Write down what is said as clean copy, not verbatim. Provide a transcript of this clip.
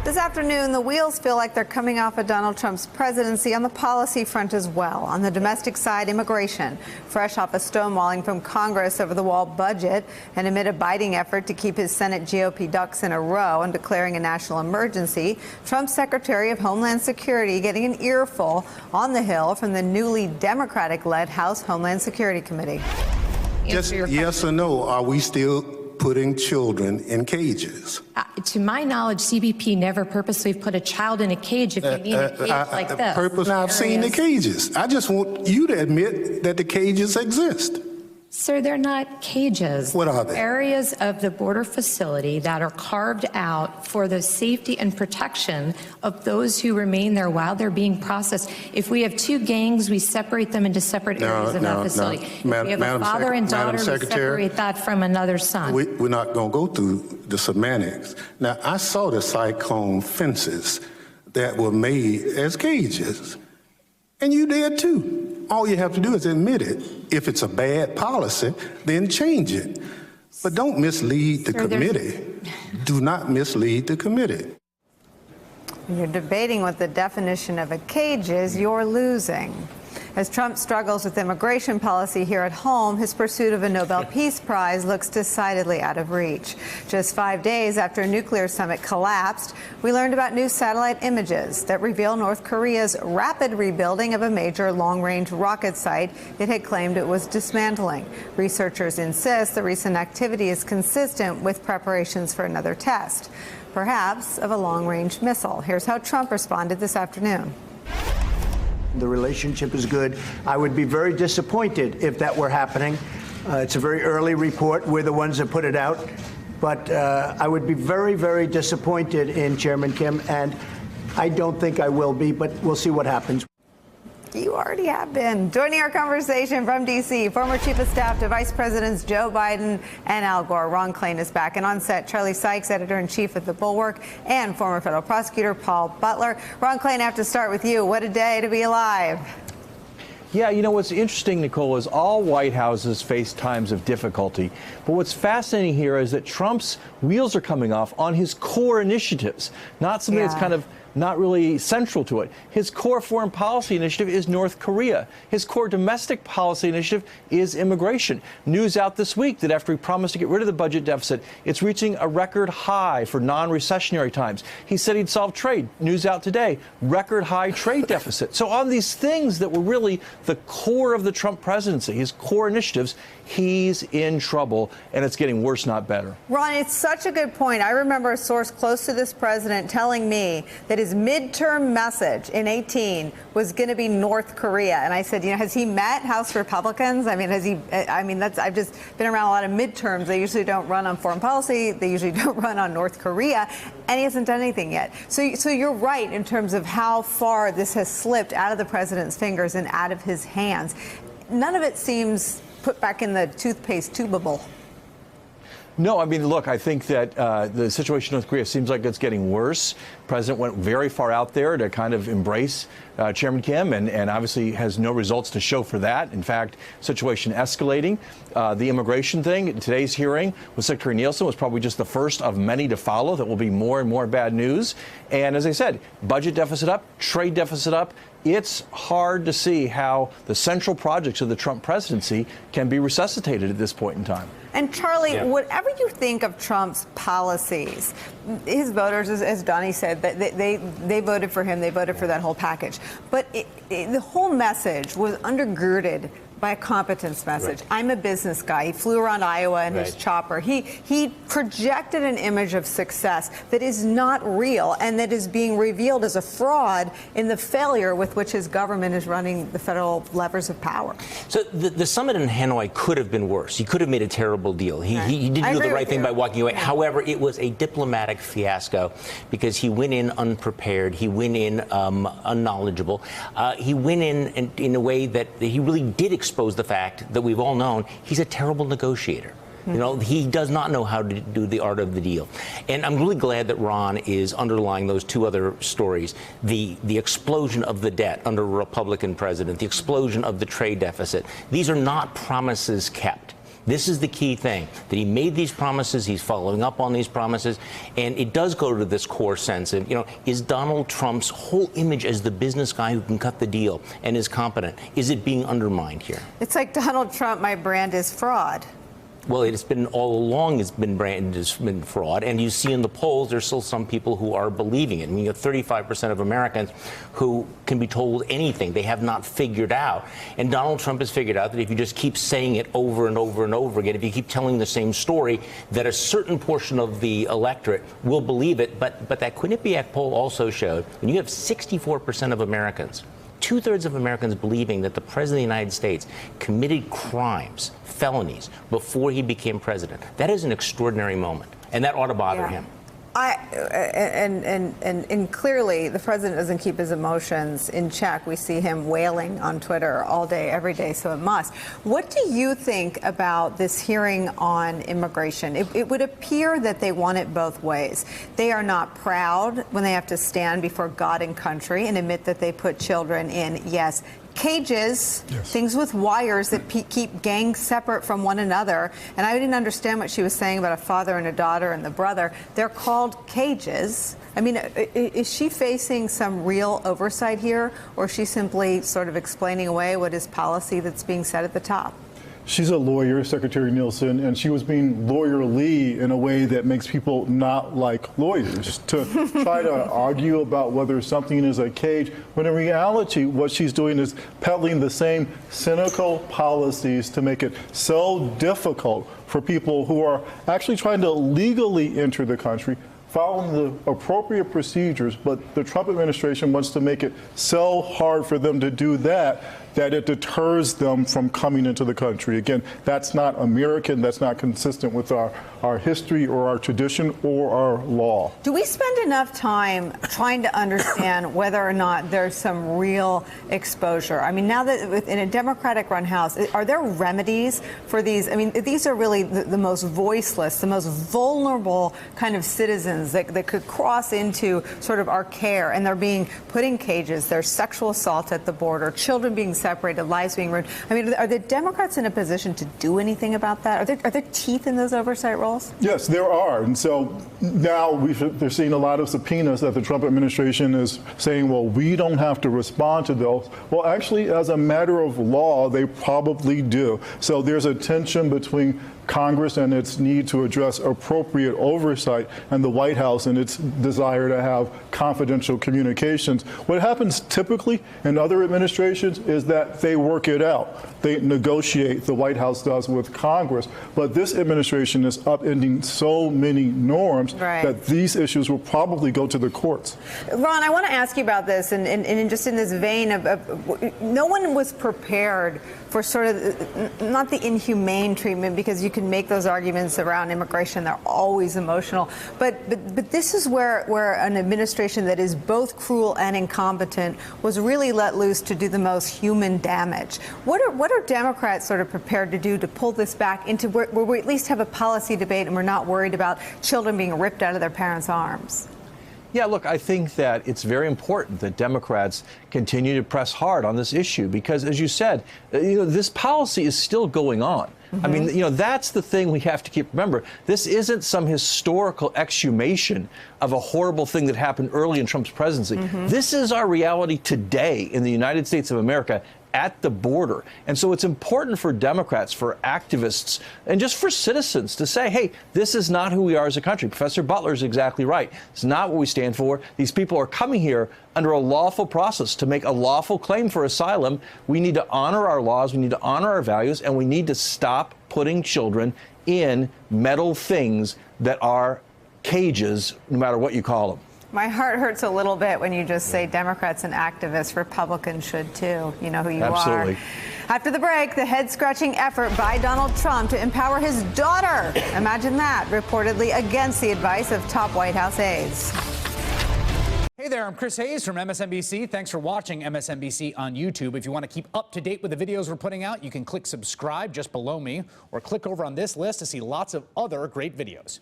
This afternoon, the wheels feel like they're coming off of Donald Trump's presidency on the policy front as well. On the domestic side, immigration, fresh off a stonewalling from Congress over the wall budget, and amid a biting effort to keep his Senate GOP ducks in a row and declaring a national emergency, Trump's Secretary of Homeland Security getting an earful on the Hill from the newly Democratic-led House Homeland Security Committee. Just yes or no, are we still putting children in cages? To my knowledge, CBP never purposely put a child in a cage if you need a cage like this. I've seen the cages. I just want you to admit that the cages exist. Sir, they're not cages. What are they? Areas of the border facility that are carved out for the safety and protection of those who remain there while they're being processed. If we have two gangs, we separate them into separate areas of that facility. If we have a father and daughter, we separate that from another son. We're not going to go through the semantics. Now, I saw the cyclone fences that were made as cages, and you did too. All you have to do is admit it. If it's a bad policy, then change it. But don't mislead the committee. Do not mislead the committee. When you're debating what the definition of a cage is, you're losing. As Trump struggles with immigration policy here at home, his pursuit of a Nobel Peace Prize looks decidedly out of reach. Just 5 days after a nuclear summit collapsed, we learned about new satellite images that reveal North Korea's rapid rebuilding of a major long-range rocket site it had claimed it was dismantling. Researchers insist the recent activity is consistent with preparations for another test, perhaps of a long-range missile. Here's how Trump responded this afternoon. The relationship is good. I would be very disappointed if that were happening. It's a very early report. We're the ones that put it out. But I would be very, very disappointed in Chairman Kim, and I don't think I will be, but we'll see what happens. You already have been. Joining our conversation from D.C., former Chief of Staff to Vice Presidents Joe Biden and Al Gore, Ron Klain is back. And on set, Charlie Sykes, Editor-in-Chief at The Bulwark, and former federal prosecutor Paul Butler. Ron Klain, I have to start with you. What a day to be alive. Yeah, you know, what's interesting, Nicole, is all White Houses face times of difficulty. But what's fascinating here is that Trump's wheels are coming off on his core initiatives, not something that's kind of not really central to it. His core foreign policy initiative is North Korea. His core domestic policy initiative is immigration. News out this week that after he promised to get rid of the budget deficit, it's reaching a record high for non-recessionary times. He said he'd solve trade. News out today, record high trade deficit. So on these things that were really the core of the Trump presidency, his core initiatives, he's in trouble, and it's getting worse, not better. Ron, it's such a good point. I remember a source close to this president telling me that his midterm message in 2018 was going to be North Korea. And I said, you know, has he met House Republicans? I mean, I've just been around a lot of midterms. They usually don't run on foreign policy. They usually don't run on North Korea. And he hasn't done anything yet. So you're right in terms of how far this has slipped out of the president's fingers and out of his hands. None of it seems put back in the toothpaste tubable. No, I mean, look, I think that the situation in North Korea seems like it's getting worse. The president went very far out there to kind of embrace Chairman Kim and obviously has no results to show for that. In fact, situation escalating. The immigration thing, today's hearing with Secretary Nielsen was probably just the first of many to follow. That will be more and more bad news. And as I said, budget deficit up, trade deficit up. It's hard to see how the central projects of the Trump presidency can be resuscitated at this point in time. And Charlie, whatever you think of Trump's policies, his voters, as Donnie said, they voted for him. They voted for that whole package. But the whole message was undergirded by a competence message. Right. I'm a business guy. He flew around Iowa in his chopper. He projected an image of success that is not real and that is being revealed as a fraud in the failure with which his government is running the federal levers of power. So the summit in Hanoi could have been worse. He could have made a terrible deal. He didn't do the right thing by walking away. However, it was a diplomatic fiasco because he went in unprepared. He went in unknowledgeable. He went in a way that he really did expose the fact that we've all known he's a terrible negotiator. You know, he does not know how to do the art of the deal. And I'm really glad that Ron is underlying those two other stories, the explosion of the debt under a Republican president, the explosion of the trade deficit. These are not promises kept. This is the key thing, that he made these promises, he's following up on these promises, and it does go to this core sense of, is Donald Trump's whole image as the business guy who can cut the deal and is competent, is it being undermined here? It's like Donald Trump, my brand is fraud. Well, it's been all along, it's been branded as been fraud. And you see in the polls, there's still some people who are believing it. I mean, you have 35% of Americans who can be told anything they have not figured out. And Donald Trump has figured out that if you just keep saying it over and over and over again, if you keep telling the same story, that a certain portion of the electorate will believe it. But that Quinnipiac poll also showed when you have 64% of Americans, 2/3 of Americans believing that the President of the United States committed crimes, felonies, before he became president. That is an extraordinary moment, and that ought to bother him. And clearly, the president doesn't keep his emotions in check. We see him wailing on Twitter all day, every day, so it must. What do you think about this hearing on immigration? It would appear that they want it both ways. They are not proud when they have to stand before God and country and admit that they put children in, yes, cages, things with wires that keep gangs separate from one another. And I didn't understand what she was saying about a father and a daughter and the brother. They're called cages. I mean, is she facing some real oversight here, or is she simply sort of explaining away what is policy that's being said at the top? She's a lawyer, Secretary Nielsen, and she was being lawyerly in a way that makes people not like lawyers to try to argue about whether something is a cage, when in reality what she's doing is peddling the same cynical policies to make it so difficult for people who are actually trying to legally enter the country, following the appropriate procedures, but the Trump administration wants to make it so hard for them to do that it deters them from coming into the country. Again, that's not American, that's not consistent with our history or our tradition or our law. Do we spend enough time trying to understand whether or not there's some real exposure? I mean, now that in a Democratic-run House, are there remedies for these? I mean, these are really the most voiceless, the most vulnerable kind of citizens that could cross into sort of our care, and they're being put in cages. There's sexual assault at the border, children being separated, lives being ruined. I mean, are the Democrats in a position to do anything about that? Are there teeth in those oversight roles? Yes, there are. And so now they're seeing a lot of subpoenas that the Trump administration is saying, well, we don't have to respond to those. Well, actually, as a matter of law, they probably do. So there's a tension between Congress and its need to address appropriate oversight and the White House and its desire to have confidential communications. What happens typically in other administrations is that they work it out. They negotiate, the White House does with Congress. But this administration is upending so many norms that these issues will probably go to the courts. Ron, I want to ask you about this, and just in this vein of no one was prepared for sort of not the inhumane treatment, because you can make those arguments around immigration. They're always emotional. But this is where an administration that is both cruel and incompetent was really let loose to do the most human damage. What are Democrats sort of prepared to do to pull this back into where we at least have a policy debate and we're not worried about children being ripped out of their parents' arms? Yeah, look, I think that it's very important that Democrats continue to press hard on this issue because, as you said, this policy is still going on. I mean, that's the thing we have to keep remember. This isn't some historical exhumation of a horrible thing that happened early in Trump's presidency. This is our reality today in the United States of America at the border. And so it's important for Democrats, for activists, and just for citizens to say, hey, this is not who we are as a country. Professor Butler is exactly right. It's not what we stand for. These people are coming here under a lawful process to make a lawful claim for asylum. We need to honor our laws, we need to honor our values, and we need to stop putting children in metal things that are cages, no matter what you call them. My heart hurts a little bit when you just say Democrats and activists. Republicans should too. You know who you Absolutely. are. After the break, the head-scratching effort by Donald Trump to empower his daughter. Imagine that, reportedly against the advice of top White House aides. Hey there, I'm Chris Hayes from MSNBC. Thanks for watching MSNBC on YouTube. If you want to keep up to date with the videos we're putting out, you can click subscribe just below me or click over on this list to see lots of other great videos.